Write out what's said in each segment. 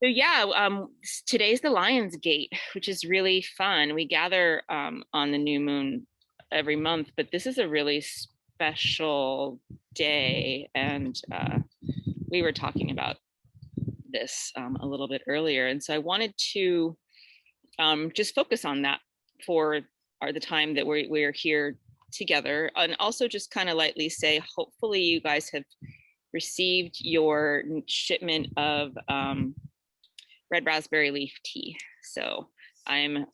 So yeah, today's the Lion's Gate, which is really fun. We gather on the new moon every month, but this is a really special day, and we were talking about this a little bit earlier, and so I wanted to just focus on that for the time that we're here together, and also just kind of lightly say, hopefully, you guys have received your shipment of red raspberry leaf tea. So I'm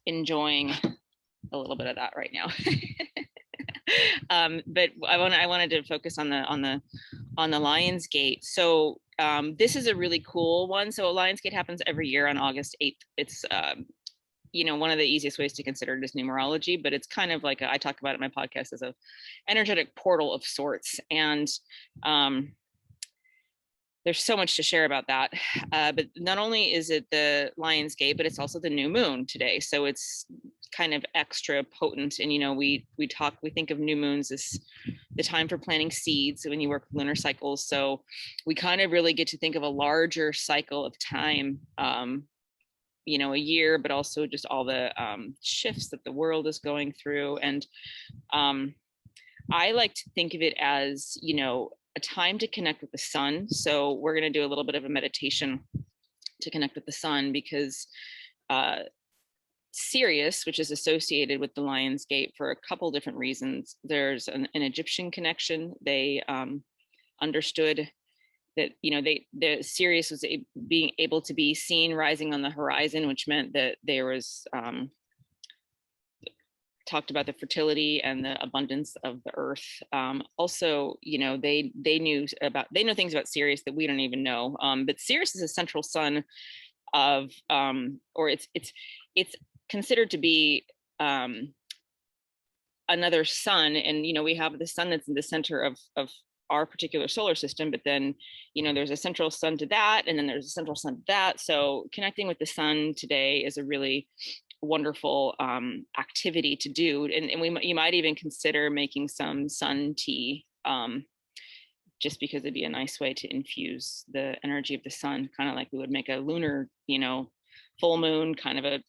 enjoying a little bit of that right now. But I wanted to focus on the Lions Gate. So this is a really cool one. So Lions Gate happens every year on August 8th. It's one of the easiest ways to consider it is numerology, but it's kind of like I talk about it in my podcast as a energetic portal of sorts. And there's so much to share about that. But not only is it the Lion's Gate, but it's also the new moon today. So it's kind of extra potent. And, we think of new moons as the time for planting seeds when you work with lunar cycles. So we kind of really get to think of a larger cycle of time, a year, but also just all the shifts that the world is going through. And I like to think of it as, a time to connect with the sun. So we're going to do a little bit of a meditation to connect with the sun, because Sirius, which is associated with the Lion's Gate for a couple different reasons. There's an Egyptian connection. They understood that the Sirius was being able to be seen rising on the horizon, which meant that there was talked about the fertility and the abundance of the earth. Also, they know things about Sirius that we don't even know. But Sirius is a central sun of, or it's considered to be another sun. And we have the sun that's in the center of our particular solar system, but then there's a central sun to that, and then there's a central sun to that. So connecting with the sun today is a really wonderful activity to do, and you might even consider making some sun tea, just because it'd be a nice way to infuse the energy of the sun, kind of like we would make a lunar full moon kind of a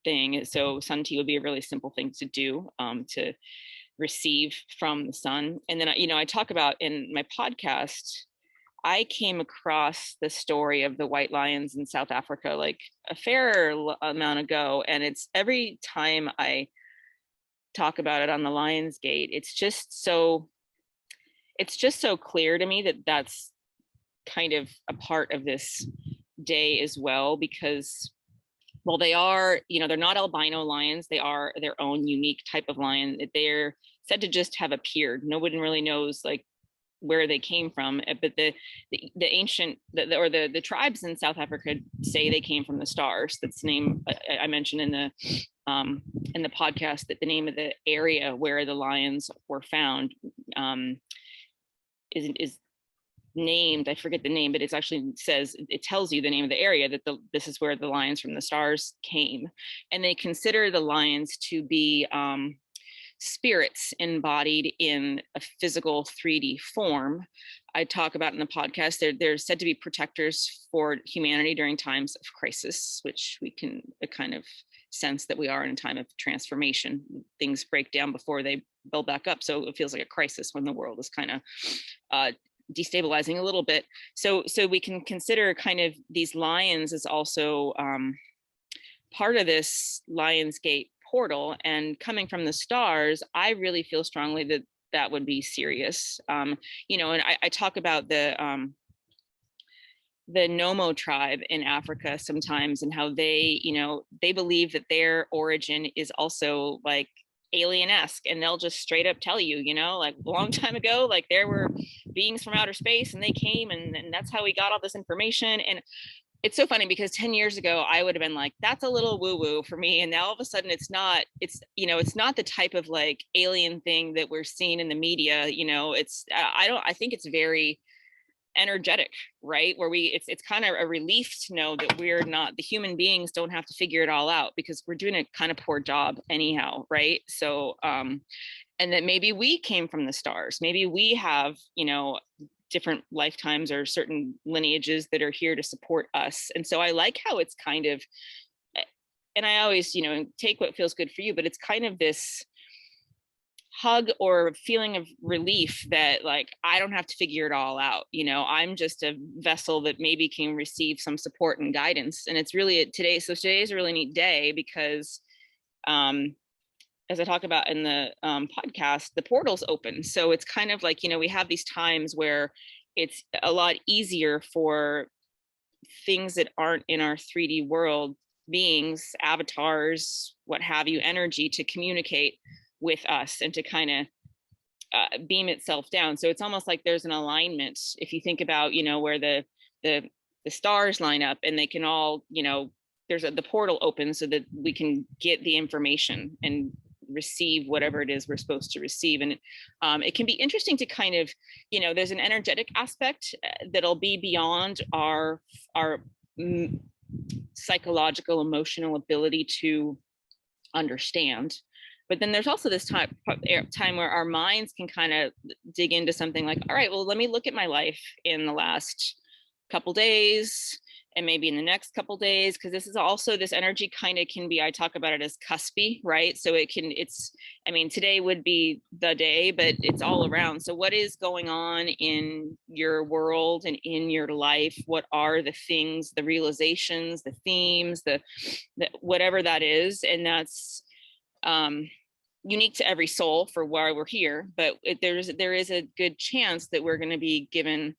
thing. So sun tea would be a really simple thing to do, to receive from the sun. And then I talk about in my podcast, I came across the story of the white lions in South Africa like a fair amount ago. And it's every time I talk about it on the Lion's Gate, it's just so clear to me that that's kind of a part of this day as well, because they are, they're not albino lions. They are their own unique type of lion. They're said to just have appeared. Nobody really knows like where they came from, but the ancient the tribes in South Africa say they came from the stars. That's the name I mentioned in the podcast, that the name of the area where the lions were found is named, I forget the name, but it tells you the name of the area, that this is where the lions from the stars came. And they consider the lions to be spirits embodied in a physical 3D form. I talk about in the podcast, they're said to be protectors for humanity during times of crisis, which we can kind of sense that we are in a time of transformation. Things break down before they build back up. So it feels like a crisis when the world is kind of destabilizing a little bit. So we can consider kind of these lions as also part of this Lion's Gate portal. And coming from the stars, I really feel strongly that would be Sirius. And I talk about the Nomo tribe in Africa sometimes, and how they believe that their origin is also like alien-esque, and they'll just straight up tell you, like a long time ago, like there were beings from outer space and they came, and that's how we got all this information. And it's so funny because 10 years ago I would have been like, that's a little woo-woo for me. And now all of a sudden it's not the type of like alien thing that we're seeing in the media. I think it's very energetic, right? Where it's kind of a relief to know that we're not, the human beings don't have to figure it all out, because we're doing a kind of poor job anyhow, right? So and that maybe we came from the stars, maybe we have different lifetimes or certain lineages that are here to support us. And so I like how it's kind of, and I always, you know, take what feels good for you, but it's kind of this hug or feeling of relief that like I don't have to figure it all out. You know, I'm just a vessel that maybe can receive some support and guidance. And it's really today. So today is a really neat day because as I talk about in the podcast, the portal's open. So it's kind of like, you know, we have these times where it's a lot easier for things that aren't in our 3D world, beings, avatars, what have you, energy to communicate with us and to kind of beam itself down. So it's almost like there's an alignment. If you think about, you know, where the stars line up and they can all, you know, the portal open so that we can get the information and receive whatever it is we're supposed to receive. And it can be interesting to kind of, you know, there's an energetic aspect that'll be beyond our psychological, emotional ability to understand. But then there's also this time where our minds can kind of dig into something like, all right, well, let me look at my life in the last couple days and maybe in the next couple days, because this is also, this energy kind of can be, I talk about it as cuspy, right? So I mean, today would be the day, but it's all around. So what is going on in your world and in your life? What are the things, the realizations, the themes, the whatever that is? And that's unique to every soul for why we're here. But there is a good chance that we're going to be given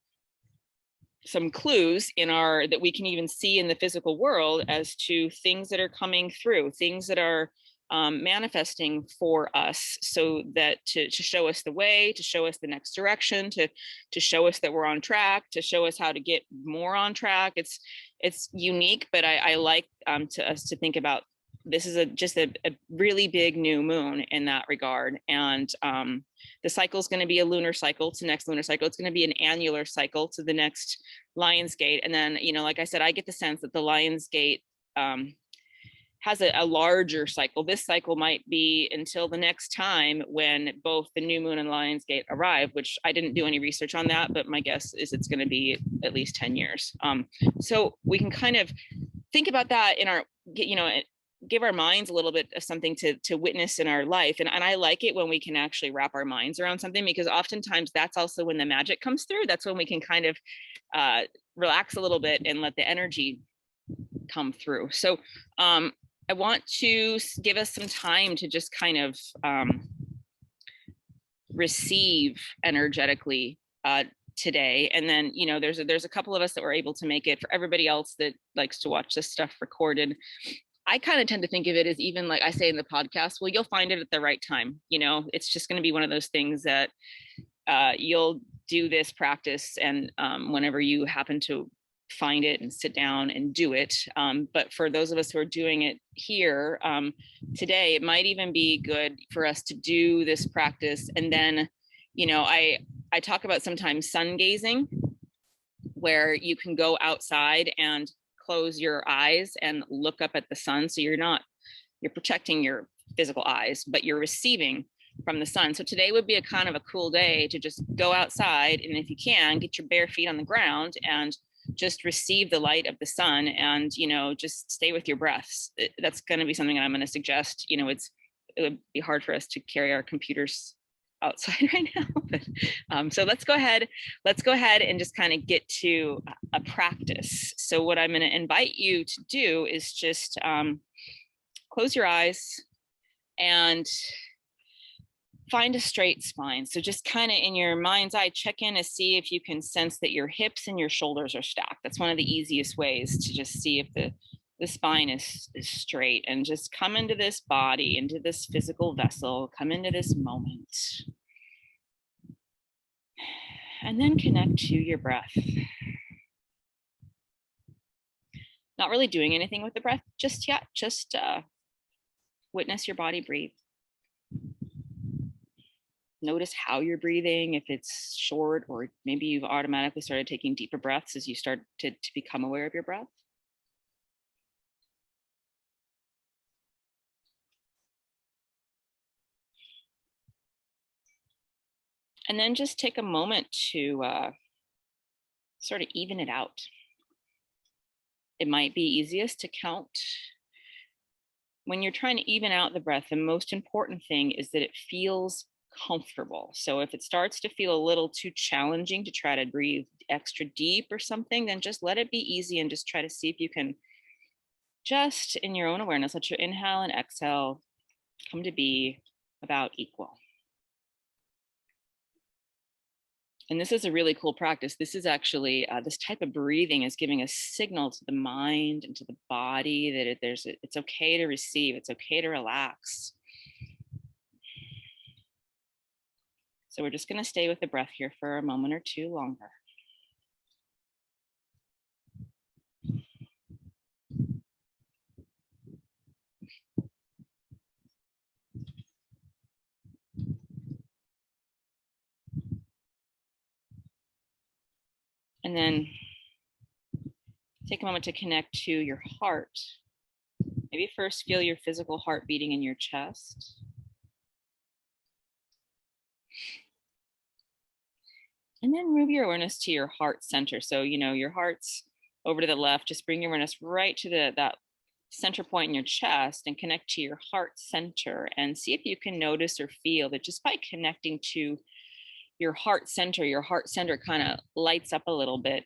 some clues that we can even see in the physical world as to things that are coming through, things that are manifesting for us, so that to show us the way, to show us the next direction, to show us that we're on track, to show us how to get more on track. It's unique, but I like to us to think about this is just a really big new moon in that regard. And the cycle is going to be a lunar cycle to next lunar cycle. It's going to be an annular cycle to the next Lion's Gate. And then, you know, like I said, I get the sense that the Lion's Gate has a larger cycle. This cycle might be until the next time when both the new moon and Lion's Gate arrive, which I didn't do any research on that, but my guess is it's going to be at least 10 years. So we can kind of think about that in our, you know, give our minds a little bit of something to witness in our life. And I like it when we can actually wrap our minds around something, because oftentimes that's also when the magic comes through. That's when we can kind of relax a little bit and let the energy come through. So I want to give us some time to just kind of receive energetically today. And then, you know, there's a couple of us that were able to make it. For everybody else that likes to watch this stuff recorded, I kind of tend to think of it as, even like I say in the podcast, well, you'll find it at the right time. You know, it's just going to be one of those things that you'll do this practice, and whenever you happen to find it and sit down and do it. But for those of us who are doing it here today, it might even be good for us to do this practice. And then, you know, I talk about sometimes sun gazing, where you can go outside and close your eyes and look up at the sun. So you're protecting your physical eyes, but you're receiving from the sun. So today would be a kind of a cool day to just go outside, and if you can, get your bare feet on the ground and just receive the light of the sun, and, you know, just stay with your breaths. That's going to be something I'm going to suggest. You know, it would be hard for us to carry our computers outside right now, but so let's go ahead and just kind of get to a practice. So what I'm going to invite you to do is just close your eyes and find a straight spine. So just kind of in your mind's eye, check in to see if you can sense that your hips and your shoulders are stacked. That's one of the easiest ways to just see if the spine is straight, and just come into this body, into this physical vessel, come into this moment. And then connect to your breath. Not really doing anything with the breath just yet, just witness your body breathe. Notice how you're breathing, if it's short, or maybe you've automatically started taking deeper breaths as you start to become aware of your breath. And then just take a moment to sort of even it out. It might be easiest to count. When you're trying to even out the breath, the most important thing is that it feels comfortable. So if it starts to feel a little too challenging to try to breathe extra deep or something, then just let it be easy and just try to see if you can just in your own awareness, let your inhale and exhale come to be about equal. And this is a really cool practice. This is actually, this type of breathing is giving a signal to the mind and to the body that it's okay to receive, it's okay to relax. So we're just gonna stay with the breath here for a moment or two longer. And then take a moment to connect to your heart. Maybe first feel your physical heart beating in your chest. And then move your awareness to your heart center. So, your heart's over to the left. Just bring your awareness right to that center point in your chest and connect to your heart center and see if you can notice or feel that just by connecting to your heart center kind of lights up a little bit.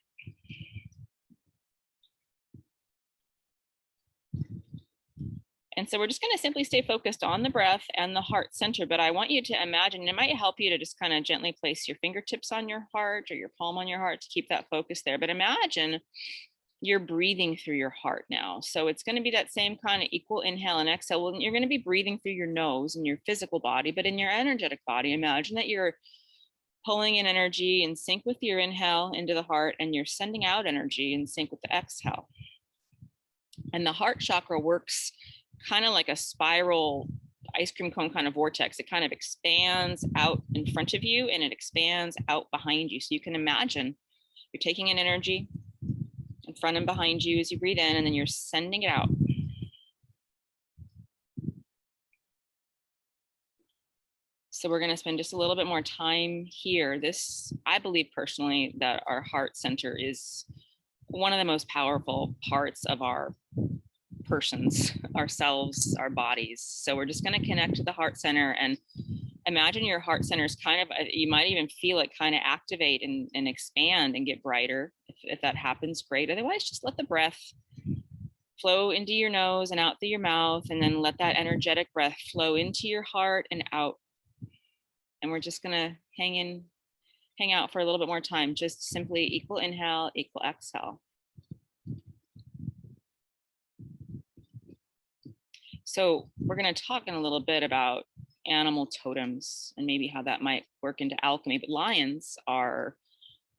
And so we're just going to simply stay focused on the breath and the heart center, but I want you to imagine, it might help you to just kind of gently place your fingertips on your heart or your palm on your heart to keep that focus there. But imagine you're breathing through your heart now. So it's going to be that same kind of equal inhale and exhale. Well, you're going to be breathing through your nose and your physical body, but in your energetic body, imagine that you're pulling in energy in sync with your inhale into the heart, and you're sending out energy in sync with the exhale. And the heart chakra works kind of like a spiral ice cream cone kind of vortex. It kind of expands out in front of you and it expands out behind you. So you can imagine you're taking in energy in front and behind you as you breathe in, and then you're sending it out. So we're going to spend just a little bit more time here. I believe personally that our heart center is one of the most powerful parts of our persons, ourselves, our bodies. So we're just going to connect to the heart center and imagine your heart center is kind of, you might even feel it kind of activate and expand and get brighter. If that happens, great. Otherwise, just let the breath flow into your nose and out through your mouth, and then let that energetic breath flow into your heart and out. And we're just going to hang out for a little bit more time, just simply equal inhale, equal exhale. So we're going to talk in a little bit about animal totems and maybe how that might work into alchemy. But lions are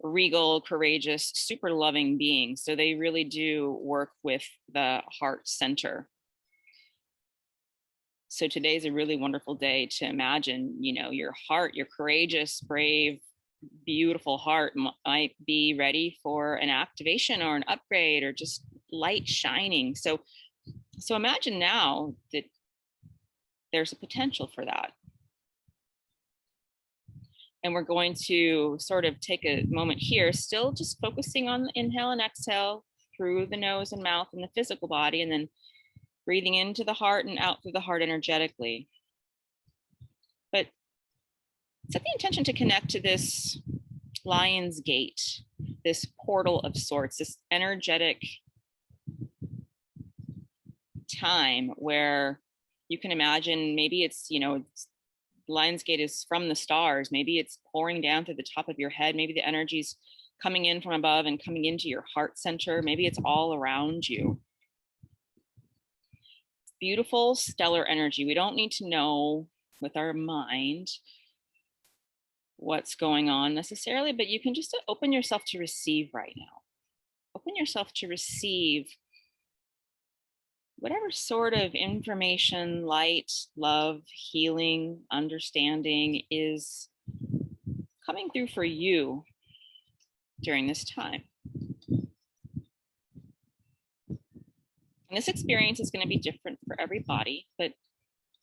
regal, courageous, super loving beings. So they really do work with the heart center. So today's a really wonderful day to imagine, your heart, your courageous, brave, beautiful heart might be ready for an activation or an upgrade or just light shining. So imagine now that there's a potential for that. And we're going to sort of take a moment here, still just focusing on the inhale and exhale through the nose and mouth and the physical body, and then breathing into the heart and out through the heart energetically. But set the intention to connect to this lion's gate, this portal of sorts, this energetic time where you can imagine maybe it's, lion's gate is from the stars. Maybe it's pouring down through the top of your head. Maybe the energy's coming in from above and coming into your heart center. Maybe it's all around you. Beautiful, stellar energy. We don't need to know with our mind what's going on necessarily, but you can just open yourself to receive right now. Open yourself to receive whatever sort of information, light, love, healing, understanding is coming through for you during this time. And this experience is going to be different for everybody, but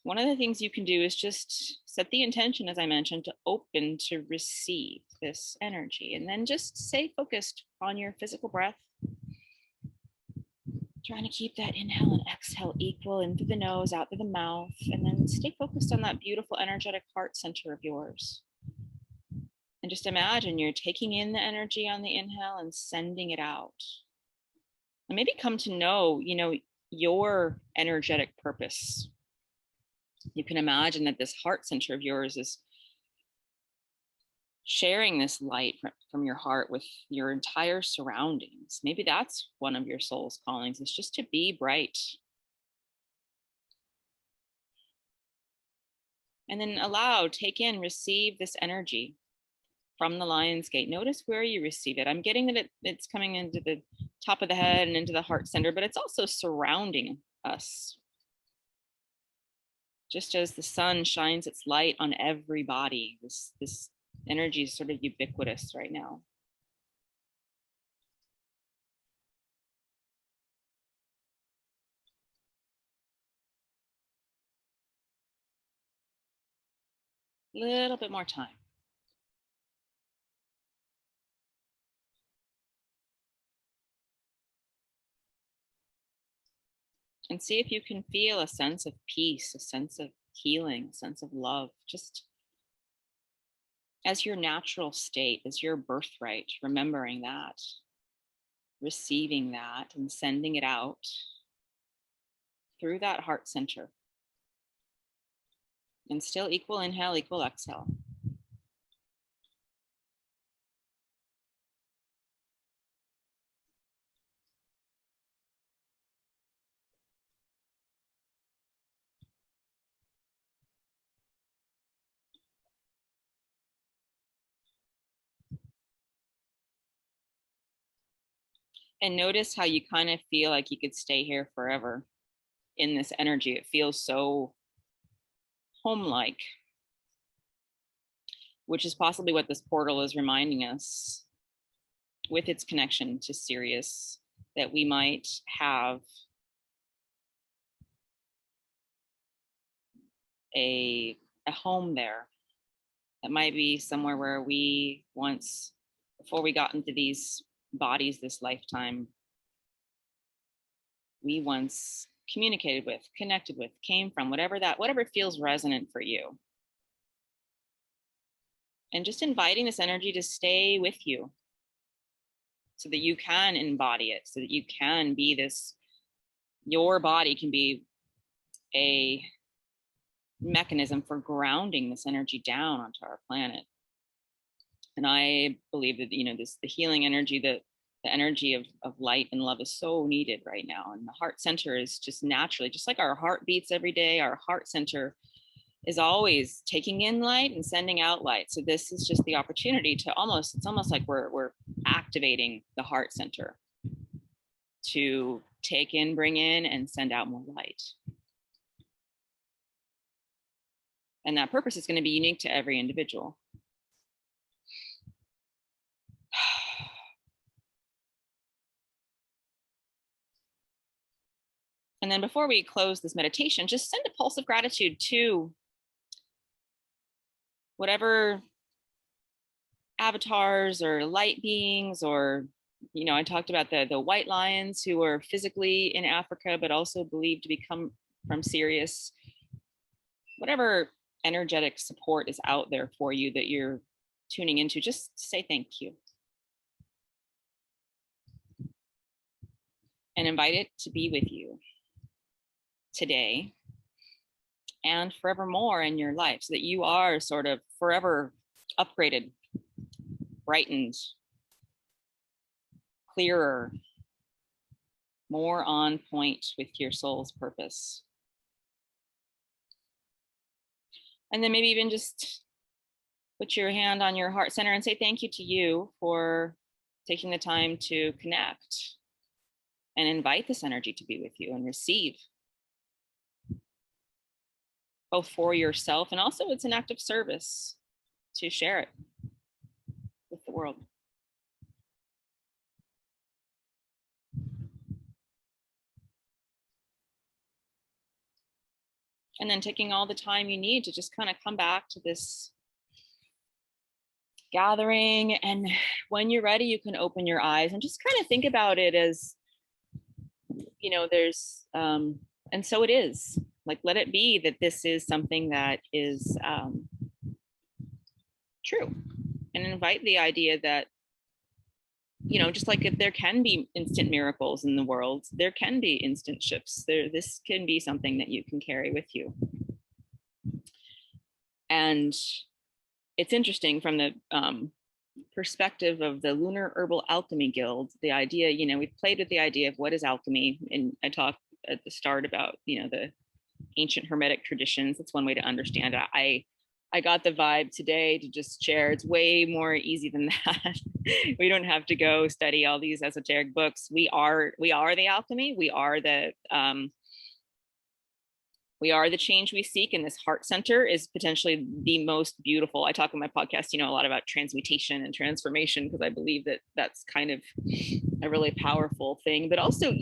one of the things you can do is just set the intention, as I mentioned, to open to receive this energy, and then just stay focused on your physical breath. Trying to keep that inhale and exhale equal, in through the nose, out through the mouth, and then stay focused on that beautiful energetic heart center of yours. And just imagine you're taking in the energy on the inhale and sending it out. And maybe come to know, your energetic purpose. You can imagine that this heart center of yours is sharing this light from your heart with your entire surroundings. Maybe that's one of your soul's callings, is just to be bright. And then take in, receive this energy from the Lion's Gate. Notice where you receive it. I'm getting that it's coming into the top of the head and into the heart center, but it's also surrounding us. Just as the sun shines its light on every body, this energy is sort of ubiquitous right now. A little bit more time. And see if you can feel a sense of peace, a sense of healing, a sense of love, just as your natural state, as your birthright, remembering that, receiving that, and sending it out through that heart center. And still equal inhale, equal exhale. And notice how you kind of feel like you could stay here forever in this energy. It feels so home-like, which is possibly what this portal is reminding us with its connection to Sirius, that we might have a home there. That might be somewhere where we once, before we got into these bodies this lifetime, we once communicated with, connected with, came from, whatever feels resonant for you. And just inviting this energy to stay with you so that you can embody it, so that you can be this, your body can be a mechanism for grounding this energy down onto our planet. And I believe that, the healing energy, the energy of light and love is so needed right now. And the heart center is just naturally, just like our heart beats every day, our heart center is always taking in light and sending out light. So this is just the opportunity to it's almost like we're activating the heart center to take in, bring in, and send out more light. And that purpose is going to be unique to every individual. And then before we close this meditation, just send a pulse of gratitude to whatever avatars or light beings, or, I talked about the white lions who are physically in Africa, but also believed to come from Sirius. Whatever energetic support is out there for you that you're tuning into, just say thank you. And invite it to be with you today and forevermore in your life, so that you are sort of forever upgraded, brightened, clearer, more on point with your soul's purpose. And then maybe even just put your hand on your heart center and say thank you to you for taking the time to connect, and invite this energy to be with you and receive, both for yourself, and also it's an act of service to share it with the world. And then taking all the time you need to just kind of come back to this gathering. And when you're ready, you can open your eyes and just kind of think about it as, there's, and so it is. Like, let it be that this is something that is true. And invite the idea that, just like if there can be instant miracles in the world, there can be instant shifts. This can be something that you can carry with you. And it's interesting from the perspective of the Lunar Herbal Alchemy Guild, the idea, we've played with the idea of what is alchemy. And I talked at the start about, the ancient Hermetic traditions. That's one way to understand it. I got the vibe today to just share. It's way more easy than that. We don't have to go study all these esoteric books. We are the alchemy. We are the change we seek, and this heart center is potentially the most beautiful. I talk in my podcast, a lot about transmutation and transformation, because I believe that that's kind of a really powerful thing. But also,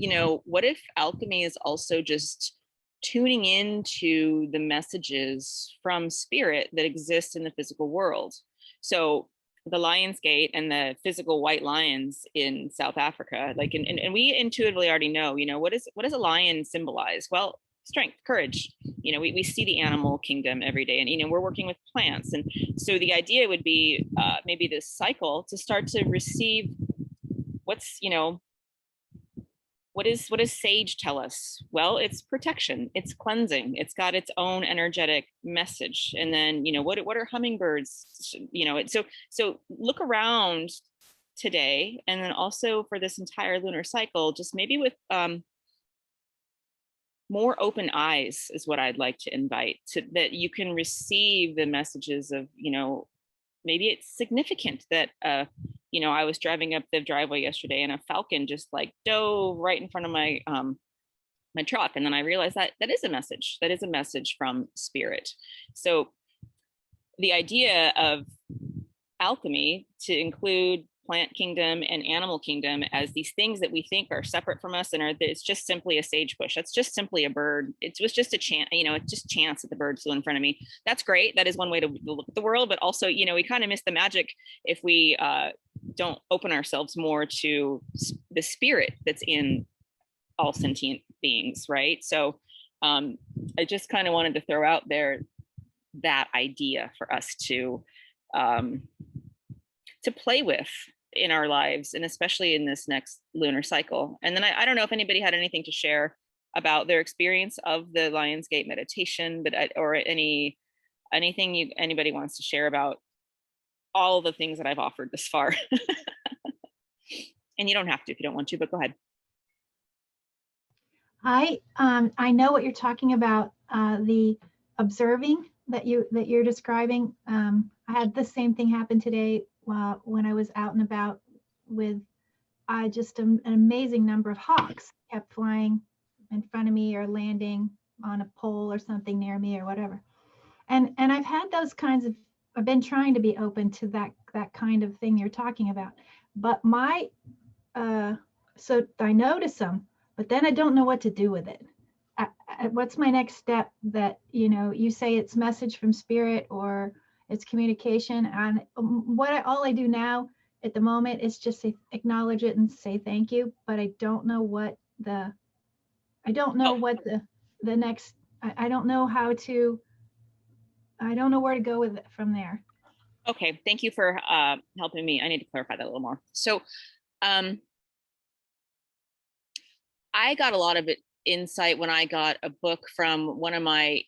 what if alchemy is also just tuning into the messages from spirit that exist in the physical world? So the Lion's Gate and the physical white lions in South Africa, like, and we intuitively already know, what does a lion symbolize? Well, strength, courage. We see the animal kingdom every day, and we're working with plants. And so the idea would be maybe this cycle to start to receive what's, what does sage tell us? Well, it's protection, it's cleansing, it's got its own energetic message. And then, what are hummingbirds? So look around today, and then also for this entire lunar cycle, just maybe with more open eyes is what I'd like to invite, to that you can receive the messages of, maybe it's significant that I was driving up the driveway yesterday and a falcon just like dove right in front of my my truck, and then I realized that is a message. That is a message from spirit. So the idea of alchemy to include plant kingdom and animal kingdom as these things that we think are separate from us, and it's just simply a sage bush. That's just simply a bird. It was just a chance, it's just chance that the bird flew in front of me. That's great. That is one way to look at the world, but also, we kind of miss the magic if we don't open ourselves more to the spirit that's in all sentient beings, right? So I just kind of wanted to throw out there that idea for us to play with in our lives, and especially in this next lunar cycle. And then I don't know if anybody had anything to share about their experience of the Lion's Gate meditation, but or anything anybody wants to share about all the things that I've offered this far. And you don't have to if you don't want to, but go ahead. I know what you're talking about, the observing that you're describing. I had the same thing happen today when I was out and about with just an amazing number of hawks kept flying in front of me or landing on a pole or something near me or whatever. And I've had those kinds of, I've been trying to be open to that kind of thing you're talking about. But so I notice them, but then I don't know what to do with it. What's my next step? That, you say it's message from spirit or it's communication. And all I do now at the moment is just acknowledge it and say thank you. But I don't know what the next, I don't know I don't know where to go with it from there. Okay, thank you for helping me. I need to clarify that a little more. So I got a lot of insight when I got a book from one of my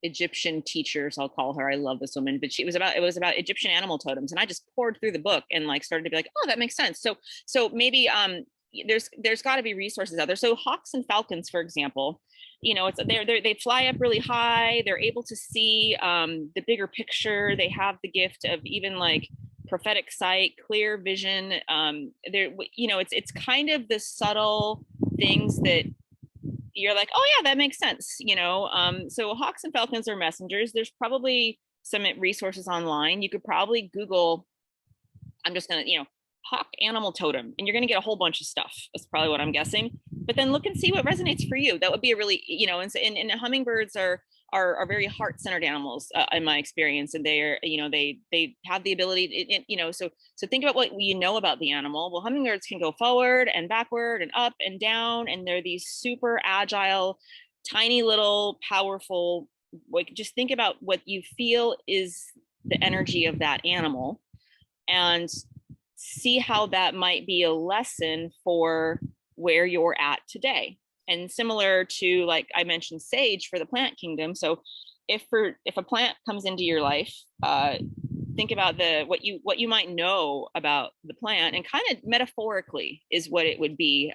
Egyptian teachers, I'll call her. I love this woman, but it was about Egyptian animal totems, and I just poured through the book and started to be like, oh, that makes sense. So maybe there's got to be resources out there. So hawks and falcons, for example, they fly up really high. They're able to see the bigger picture. They have the gift of even prophetic sight, clear vision. It's kind of the subtle things that you're like, oh yeah, that makes sense. So hawks and falcons are messengers. There's probably some resources online. You could probably Google, I'm just gonna, hawk animal totem, and you're gonna get a whole bunch of stuff. That's probably what I'm guessing. but then look and see what resonates for you. That would be a really, and hummingbirds are very heart-centered animals, in my experience, and they're, they have the ability, so think about what you know about the animal. Well, hummingbirds can go forward and backward and up and down, and they're these super agile, tiny little powerful, like, just think about what you feel is the energy of that animal, and see how that might be a lesson for where you're at today. And similar to, like I mentioned, sage for the plant kingdom. So if a plant comes into your life, think about what you might know about the plant, and kind of metaphorically is what it would be.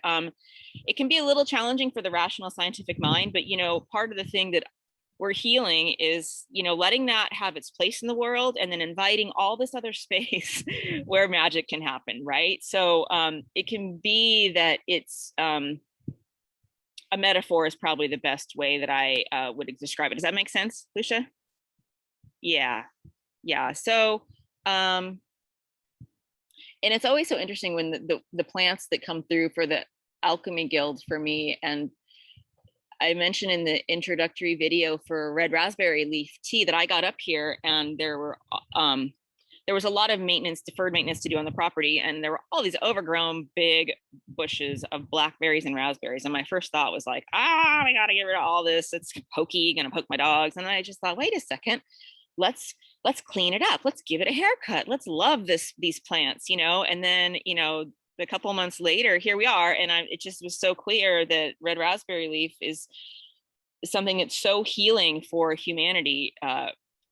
It can be a little challenging for the rational scientific mind, but part of the thing that we're healing is, letting that have its place in the world, and then inviting all this other space where magic can happen, right? So it can be that it's a metaphor is probably the best way that I would describe it. Does that make sense, Lucia? Yeah. So, and it's always so interesting when the plants that come through for the Alchemy Guild for me, and I mentioned in the introductory video for red raspberry leaf tea that I got up here, and there was a lot of deferred maintenance to do on the property, and there were all these overgrown big bushes of blackberries and raspberries. And my first thought was like, we got to get rid of all this. It's pokey, gonna poke my dogs. And then I just thought, wait a second, let's clean it up. Let's give it a haircut. Let's love these plants, And then, a couple of months later, here we are, and it just was so clear that red raspberry leaf is something that's so healing for humanity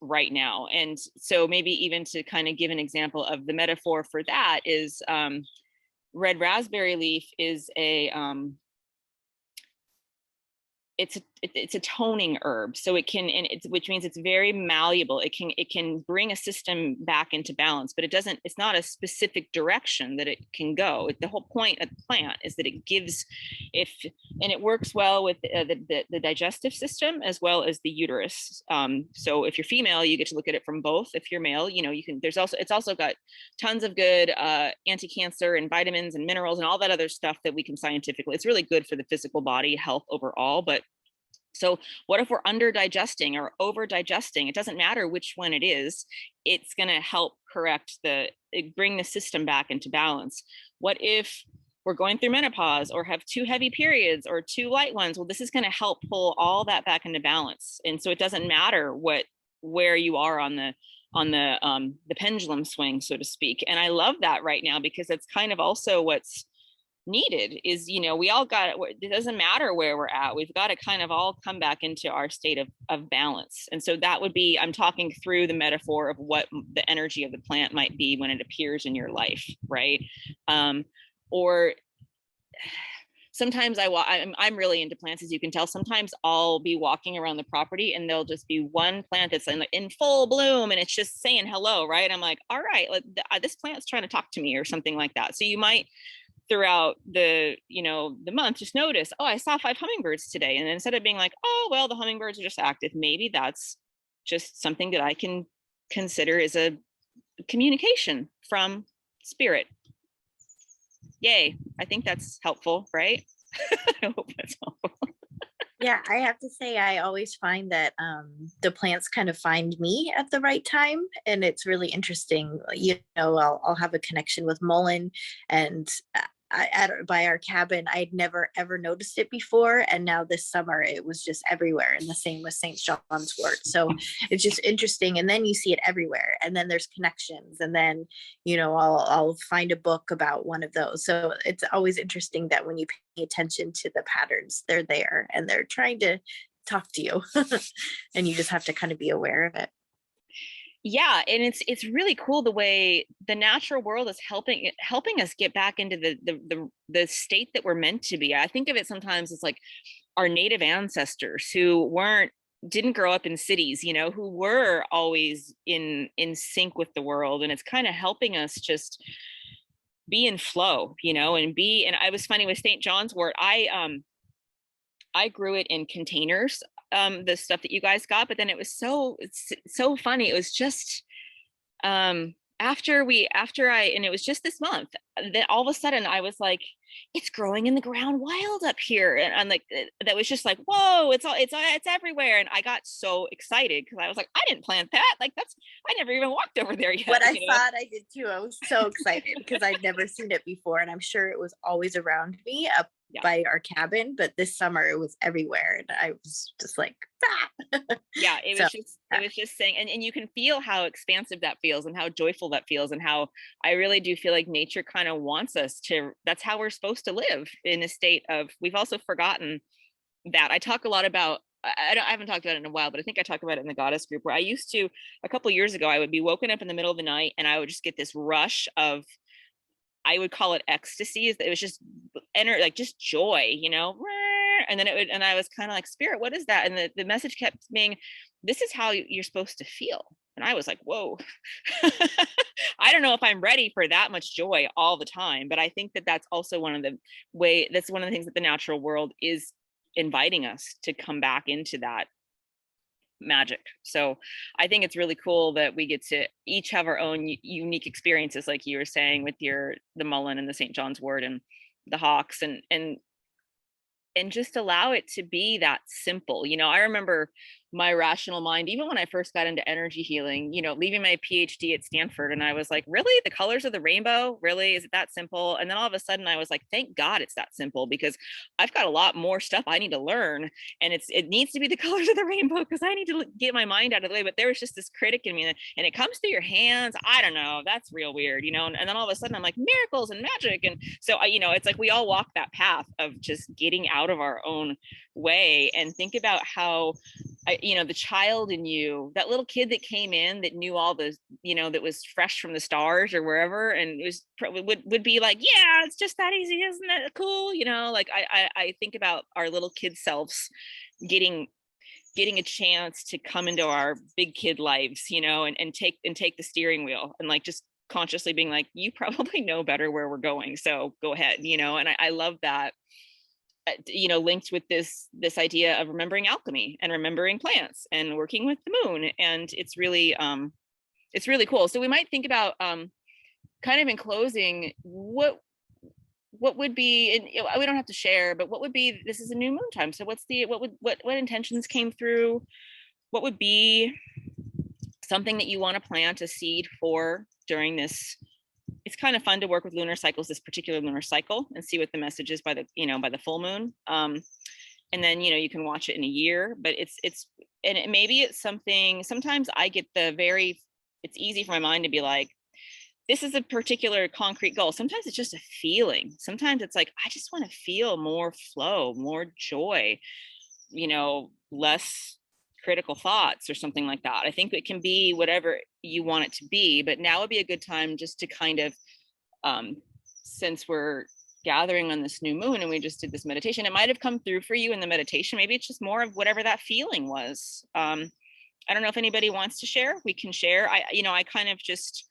right now. And so maybe even to kind of give an example of the metaphor for that is, red raspberry leaf is it's a toning herb, so it can, which means it's very malleable. It can bring a system back into balance, but it's not a specific direction that it can go. The whole point of the plant is that it gives, and it works well with the digestive system as well as the uterus. So if you're female, you get to look at it from both. If you're male, you can. It's also got tons of good anti-cancer and vitamins and minerals and all that other stuff that we can scientifically. It's really good for the physical body health overall, but. So what if we're under digesting or over digesting? It doesn't matter which one it is. It's going to help bring the system back into balance. What if we're going through menopause or have too heavy periods or too light ones? Well, this is going to help pull all that back into balance. And so it doesn't matter where you are on the pendulum swing, so to speak. And I love that right now, because it's kind of also what's needed is, we all it doesn't matter where we're at, we've got to kind of all come back into our state of balance. And so that would be, I'm talking through the metaphor of what the energy of the plant might be when it appears in your life, right? Or sometimes I'm really into plants, as you can tell. Sometimes I'll be walking around the property and there'll just be one plant that's in full bloom and it's just saying hello, right? I'm like, all right, this plant's trying to talk to me or something like that. So you might, throughout the month, just notice, I saw 5 hummingbirds today. And instead of being like, well, the hummingbirds are just active, maybe that's just something that I can consider as a communication from spirit. Yay. I think that's helpful, right? I hope that's helpful. Yeah, I have to say, I always find that the plants kind of find me at the right time. And it's really interesting. I'll have a connection with Mullen, and by our cabin, I'd never ever noticed it before, and now this summer it was just everywhere. And the same with St. John's wort. So it's just interesting. And then you see it everywhere, and then there's connections, and then I'll find a book about one of those. So it's always interesting that when you pay attention to the patterns, they're there and they're trying to talk to you, and you just have to kind of be aware of it. Yeah, and it's really cool the way the natural world is helping us get back into the state that we're meant to be. I think of it sometimes as like our native ancestors who didn't grow up in cities, who were always in sync with the world, and it's kind of helping us just be in flow, and I was funny with St. John's wort. I grew it in containers, the stuff that you guys got, but then it's so funny. It was just after I, and it was just this month that all of a sudden I was like, it's growing in the ground wild up here. And I'm like, that was just like, whoa, it's everywhere. And I got so excited because I was like, I didn't plant that. Like I never even walked over there yet. When I saw it, I did too. I was so excited because I'd never seen it before. And I'm sure it was always around me up by our cabin, but this summer it was everywhere. And I was just like, ah. Yeah, it was just saying, and you can feel how expansive that feels and how joyful that feels, and how I really do feel like nature kind of wants us to, that's how we're supposed to live, in a state of, we've also forgotten that. I talk a lot about, I haven't talked about it in a while, but I think I talked about it in the goddess group, where I used to, a couple years ago, I would be woken up in the middle of the night and I would just get this rush of, I would call it ecstasy. It was just like just joy, and then and I was kind of like, spirit, what is that? And the message kept being, this is how you're supposed to feel. And I was like, whoa. I don't know if I'm ready for that much joy all the time, but I think that that's also that's one of the things that the natural world is inviting us to come back into, that magic. So I think it's really cool that we get to each have our own unique experiences, like you were saying with the mullein and the St. John's wort and the hawks, and just allow it to be that simple. I remember my rational mind, even when I first got into energy healing, leaving my PhD at Stanford, and I was like, really, the colors of the rainbow, really, is it that simple? And then all of a sudden I was like, thank God it's that simple, because I've got a lot more stuff I need to learn, and it needs to be the colors of the rainbow, because I need to get my mind out of the way. But there was just this critic in me, and it comes through your hands, I don't know, that's real weird, and then all of a sudden I'm like, miracles and magic. And so it's like we all walk that path of just getting out of our own way, and think about how the child in you, that little kid that came in that knew all the, that was fresh from the stars or wherever, and it was would be like, yeah, it's just that easy, isn't it cool? Like I think about our little kid selves getting a chance to come into our big kid lives, and take the steering wheel, and like just consciously being like, you probably know better where we're going, so go ahead, and I love that, linked with this idea of remembering alchemy and remembering plants and working with the moon. And it's really cool. So we might think about kind of in closing, what would be, and we don't have to share, but what would be, this is a new moon time, so what intentions came through, what would be something that you want to plant a seed for during this. It's kind of fun to work with lunar cycles, this particular lunar cycle, and see what the message is by the full moon. And then, you can watch it in a year, but maybe it's something, sometimes I get it's easy for my mind to be like, this is a particular concrete goal. Sometimes it's just a feeling. Sometimes it's like, I just want to feel more flow, more joy, less critical thoughts or something like that. I think it can be whatever you want it to be, but now would be a good time just to kind of, since we're gathering on this new moon and we just did this meditation, it might have come through for you in the meditation. Maybe it's just more of whatever that feeling was. I don't know if anybody wants to share. We can share. I kind of just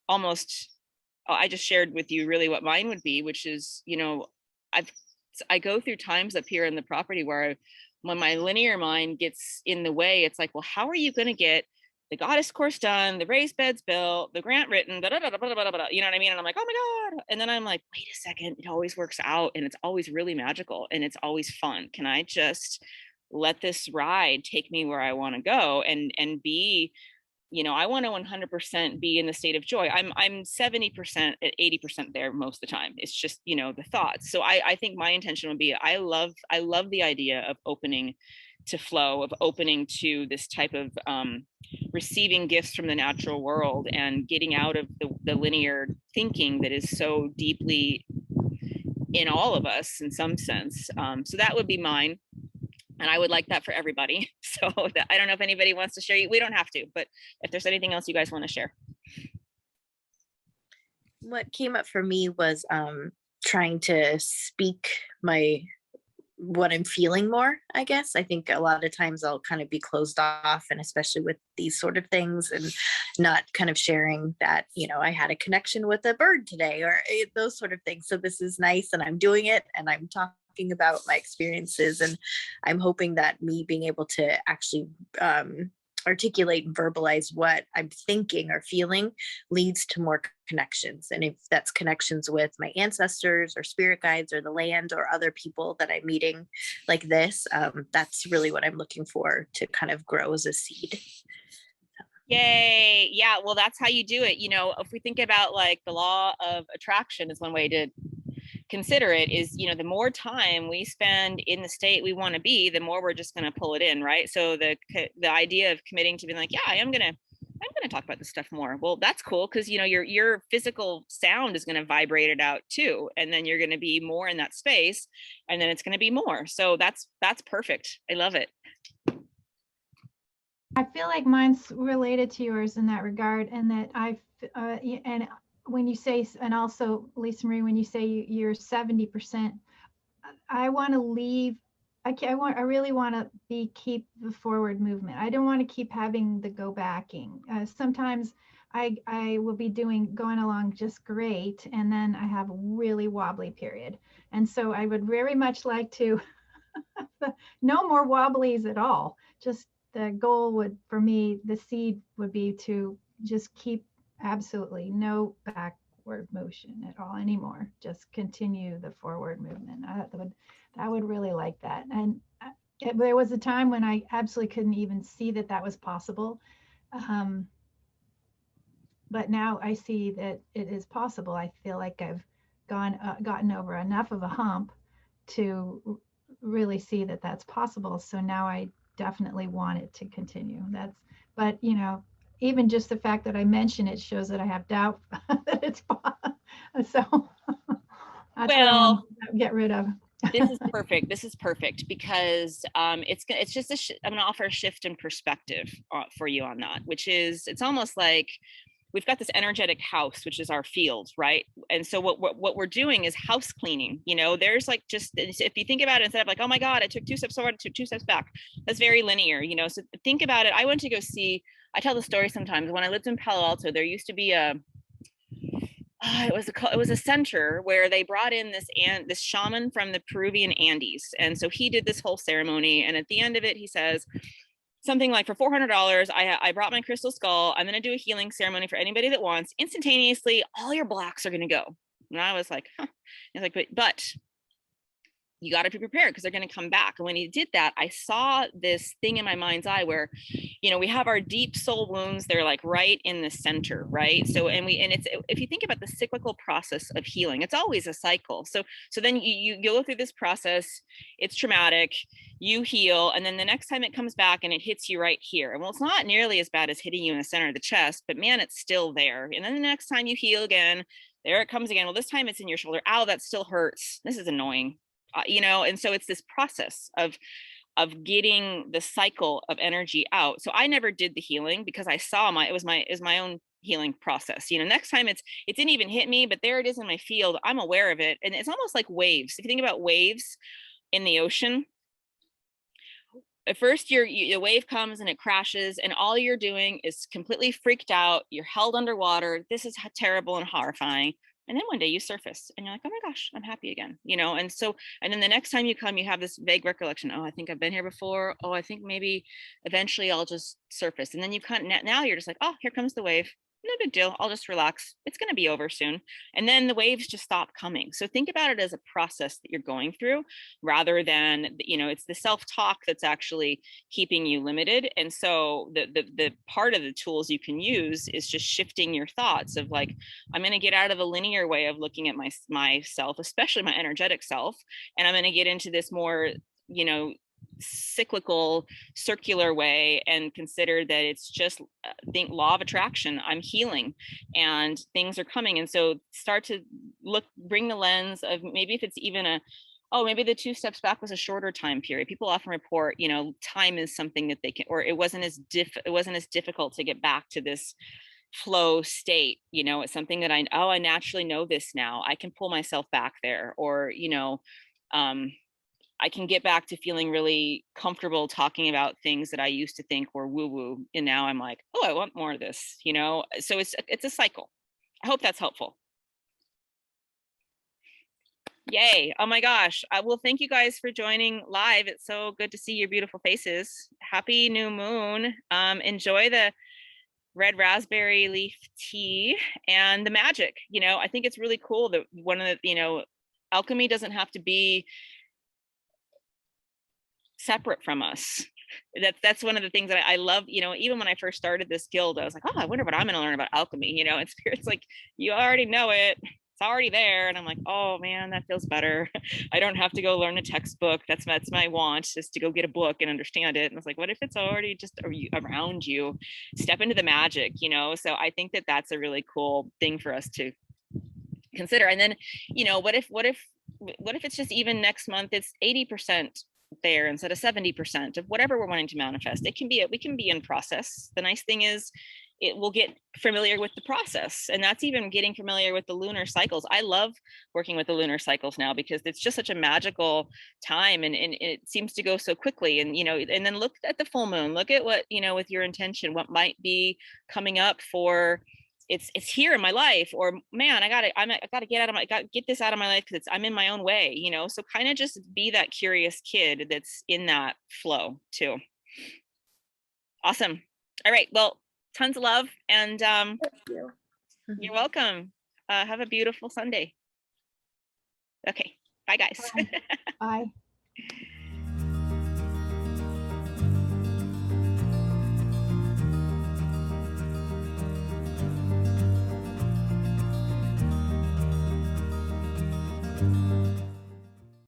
I just shared with you really what mine would be, which is, I go through times up here in the property where when my linear mind gets in the way, it's like, well, how are you going to get the goddess course done, the raised beds built, the grant written, you know what I mean? And I'm like, oh my God. And then I'm like, wait a second, it always works out, and it's always really magical, and it's always fun. Can I just let this ride take me where I want to go, and be, I want to 100% be in the state of joy. I'm 70% at 80% there most of the time. It's just, the thoughts. So I think my intention would be, I love the idea of opening to flow, of opening to this type of receiving gifts from the natural world, and getting out of the linear thinking that is so deeply in all of us in some sense. So that would be mine. And I would like that for everybody. So I don't know if anybody wants to share. We don't have to, but if there's anything else you guys want to share. What came up for me was trying to speak what I'm feeling more, I guess. I think a lot of times I'll kind of be closed off, and especially with these sort of things, and not kind of sharing that, I had a connection with a bird today, or those sort of things. So this is nice, and I'm doing it, and I'm talking about my experiences, and I'm hoping that me being able to actually articulate and verbalize what I'm thinking or feeling leads to more connections. And if that's connections with my ancestors or spirit guides or the land or other people that I'm meeting like this, that's really what I'm looking for to kind of grow as a seed. Yay. Yeah. Well, that's how you do it. You know, if we think about like the law of attraction is one way to consider it is, you know, the more time we spend in the state we want to be, the more we're just going to pull it in, right? So the idea of committing to being like, yeah, I'm going to talk about this stuff more. Well, that's cool because, you know, your physical sound is going to vibrate it out too, and then you're going to be more in that space, and then it's going to be more. So that's perfect. I love it. I feel like mine's related to yours in that regard, and that and when you say, and also Lisa Marie, when you say you're 70%, I want to leave. I really want to keep the forward movement. I don't want to keep having the go backing. Sometimes I will be going along just great, and then I have a really wobbly period. And so I would very much like to no more wobblies at all. Just the goal would, for me, the seed would be to just keep absolutely no backward motion at all anymore. Just continue the forward movement. I would really like that. And there was a time when I absolutely couldn't even see that that was possible. But now I see that it is possible. I feel like I've gotten over enough of a hump to really see that that's possible. So now I definitely want it to continue. But you know, even just the fact that I mention it shows that I have doubt that it's possible. So that's what I want to get rid of. This is perfect. This is perfect because it's just I'm going to offer a shift in perspective for you on that, which is, it's almost like we've got this energetic house, which is our field, right? And so what we're doing is house cleaning. You know, there's like, just if you think about it, instead of like, oh my God, I took 2 steps forward, I took 2 steps back, that's very linear, you know. So think about it. I went to go see, I tell the story sometimes, when I lived in Palo Alto, there used to be it was a center where they brought in this shaman from the Peruvian Andes. And so he did this whole ceremony. And at the end of it, he says something like, for $400, I brought my crystal skull. I'm going to do a healing ceremony for anybody that wants. Instantaneously, all your blocks are going to go. And I was like, huh. He's like, but you got to be prepared because they're going to come back. And when he did that, I saw this thing in my mind's eye where, you know, we have our deep soul wounds. They're like right in the center, right? So, and it's, if you think about the cyclical process of healing, it's always a cycle. So then you go through this process, it's traumatic, you heal, and then the next time it comes back and it hits you right here. And well, it's not nearly as bad as hitting you in the center of the chest, but man, it's still there. And then the next time you heal again, there it comes again. Well, this time it's in your shoulder. Ow, that still hurts. This is annoying. You know, and so it's this process of getting the cycle of energy out. So I never did the healing because I saw it was my own healing process. You know, next time it didn't even hit me, but there it is in my field. I'm aware of it. And it's almost like waves. If you think about waves in the ocean, at first the wave comes and it crashes, and all you're doing is completely freaked out. You're held underwater. This is terrible and horrifying. And then one day you surface and you're like, oh my gosh, I'm happy again, you know? And so, and then the next time you come, you have this vague recollection. Oh, I think I've been here before. Oh, I think maybe eventually I'll just surface. And then you kind of, now you're just like, oh, here comes the wave. No big deal. I'll just relax. It's going to be over soon. And then the waves just stop coming. So think about it as a process that you're going through rather than, you know, it's the self-talk that's actually keeping you limited. And so the part of the tools you can use is just shifting your thoughts of like, I'm going to get out of the linear way of looking at myself, especially my energetic self. And I'm going to get into this more, you know, cyclical, circular way and consider that it's just think law of attraction. I'm healing and things are coming. And so start to bring the lens of maybe if it's even maybe the 2 steps back was a shorter time period. People often report, you know, time is something that they can, or it wasn't as difficult to get back to this flow state. You know, it's something that I naturally know this now. I can pull myself back there, or, you know, I can get back to feeling really comfortable talking about things that I used to think were woo-woo. And now I'm like, oh, I want more of this, you know? So it's a cycle. I hope that's helpful. Yay. Oh my gosh. Well, thank you guys for joining live. It's so good to see your beautiful faces. happy new moon. Enjoy the red raspberry leaf tea and the magic. I think it's really cool that one of the, alchemy doesn't have to be separate from us. That's one of the things that I love. Even when I first started this guild, I was like, oh, I wonder what I'm going to learn about alchemy. And Spirit's like, you already know it. It's already there. And I'm like, oh man, that feels better. I don't have to go learn a textbook. That's my want, is to go get a book and understand it. And it's like, what if it's already just around you? Step into the magic. So I think that that's a really cool thing for us to consider. And then, what if it's just, even next month it's 80% there instead of 70% of whatever we're wanting to manifest. We can be in process. The nice thing is it will get familiar with the process, and that's even getting familiar with the lunar cycles. I love working with the lunar cycles now because it's just such a magical time, and it seems to go so quickly. And and then look at the full moon, look at what, with your intention, what might be coming up for it's here in my life, or man, I gotta get this out of my life because I'm in my own way, so kind of just be that curious kid that's in that flow too. Awesome. All right, well, tons of love, and Thank you. you're welcome. Have a beautiful Sunday. Okay, bye guys. Bye. Bye.